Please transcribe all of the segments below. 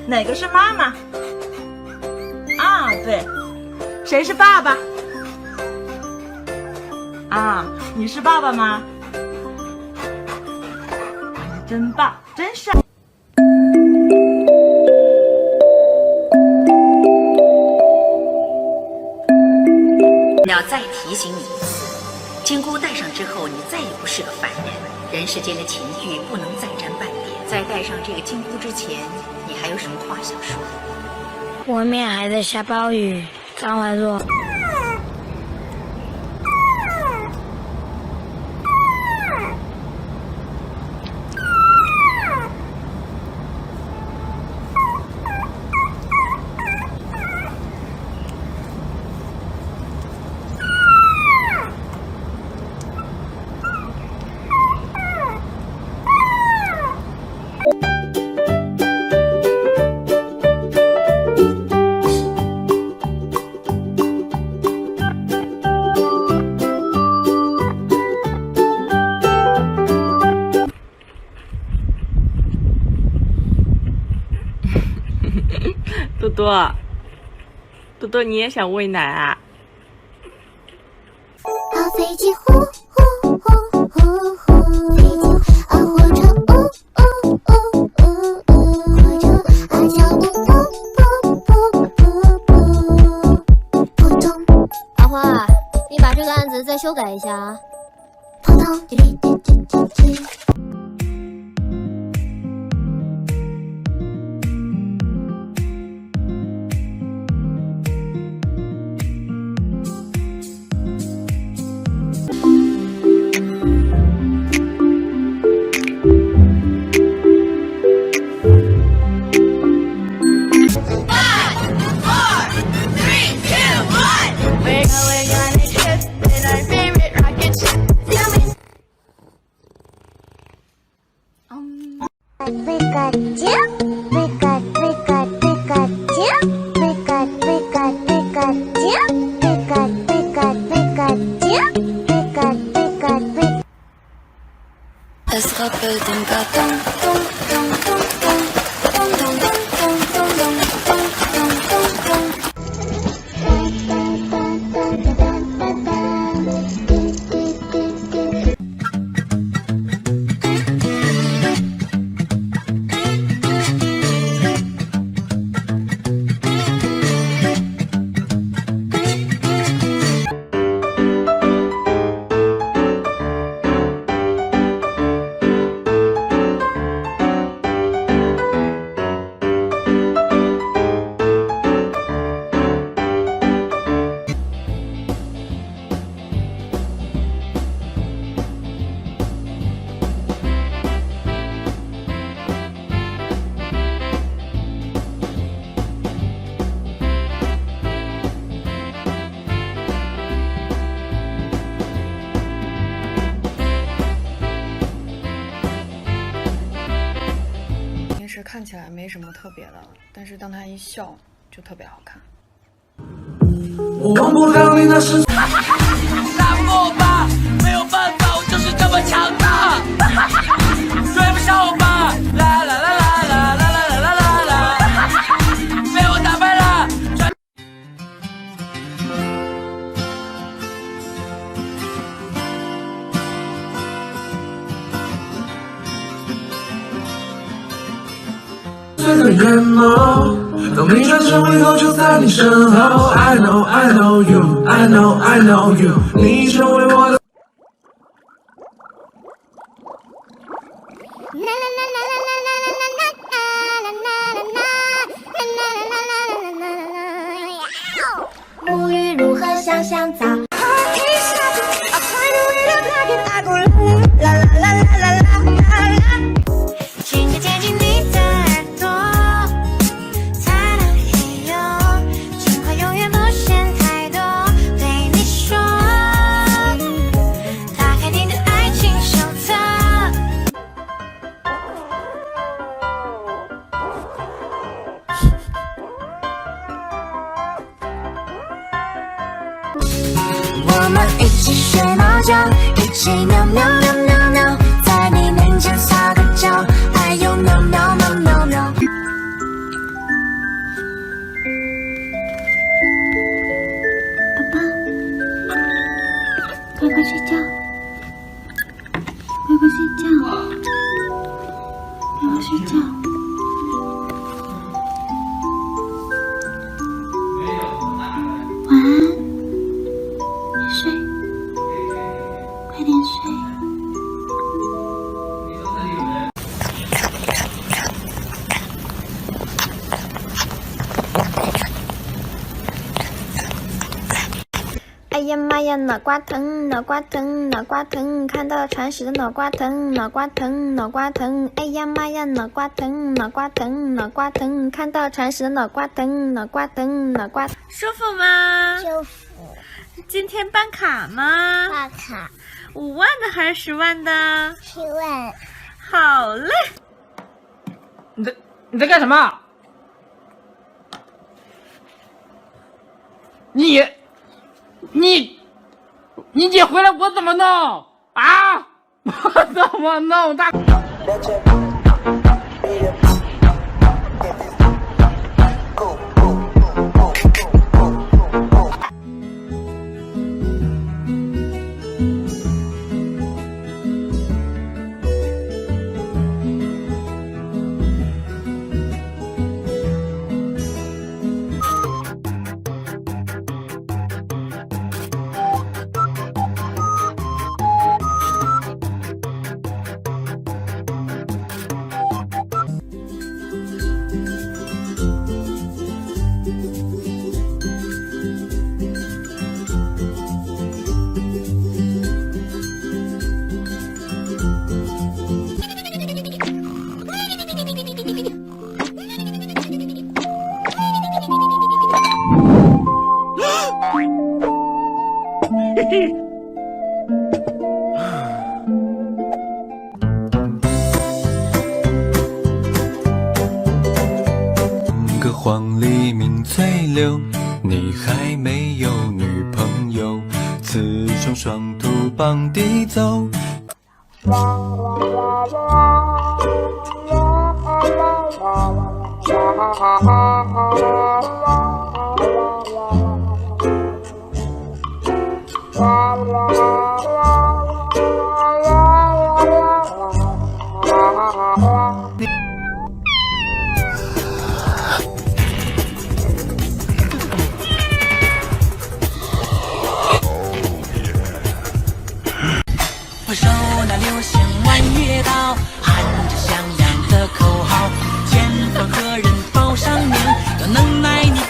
哪个是妈妈？啊，对，谁是爸爸？啊，你是爸爸吗？真棒，真帅！要再提醒你一次，金箍戴上之后，你再也不是个凡人。人世间的情欲不能再沾半点。在戴上这个金箍之前，你还有什么话想说？外面还在下暴雨，张怀若。多多，多多，你也想喂奶啊？啊，飞机呼呼呼呼呼，飞机啊，火车呜呜呜呜呜，火车啊，脚步噗噗噗噗噗，扑通。阿花，你把这个案子再修改一下啊。扑通，滴滴滴滴滴滴。看起来没什么特别的，但是当他一笑就特别好看。我忘不了你那时打不过我吧，没有办法，我就是这么强大。追不上我吧，啦啦啦啦啦啦啦啦啦啦，被我打败了。最的眼眸，当你转身以后就在你身后。I know I know you, I know I know you， 你成为我的。沐浴如何像香皂？轻轻贴近你的耳朵，才能嘿呦，情话永远不嫌太多。对你说，打开你的爱情手册。我们一起睡猫觉，一起喵喵喵喵喵，在你面前撒个娇，还有喵喵喵喵喵。妈呀，脑瓜疼，脑瓜疼，脑瓜疼，看到铲屎的脑瓜疼，脑瓜疼，脑瓜疼，哎呀妈呀，脑瓜疼，脑瓜疼，脑瓜疼，看到铲屎的脑瓜疼，脑瓜疼，脑瓜。舒服吗？舒服。今天办卡吗？办卡。5万的还是10万的？10万。好嘞。你在干什么？你姐回来我怎么弄啊？我怎么弄？大。个黄鹂鸣翠柳，你还没有女朋友，雌雄双兔傍地走。回首那流星弯月刀，喊着响亮的口号，前方何人报上名？有能耐你。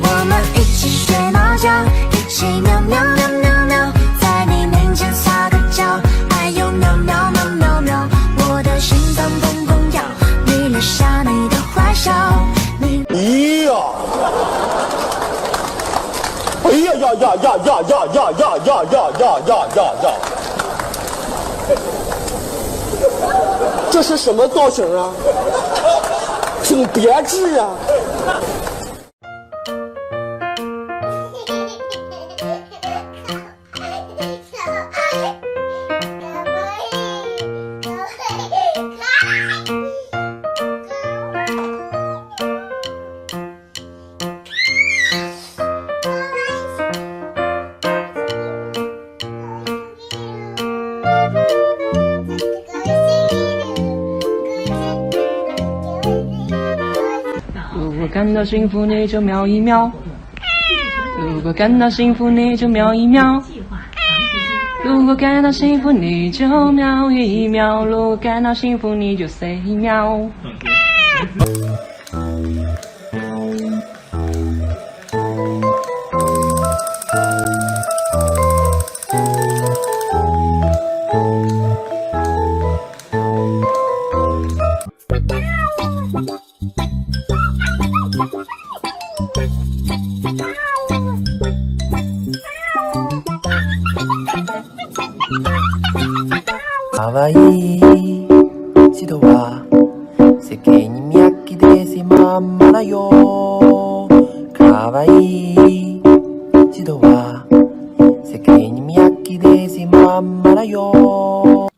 我们一起睡猫觉，一起喵喵喵喵喵，在你面前撒个娇，哎呦喵喵喵喵喵，我的心脏砰砰跳，你留下你的坏笑，你。这是什么造型啊？挺别致啊！如果感到幸福，你就瞄一瞄；如果感到幸福，你就瞄一瞄；如果感到幸福，你就瞄一瞄；如果感到幸福，你就 say 喵。かわいい人は世間に見飽きてしまんまだよ。かわいい人は世間に見飽きてしまんまだよ。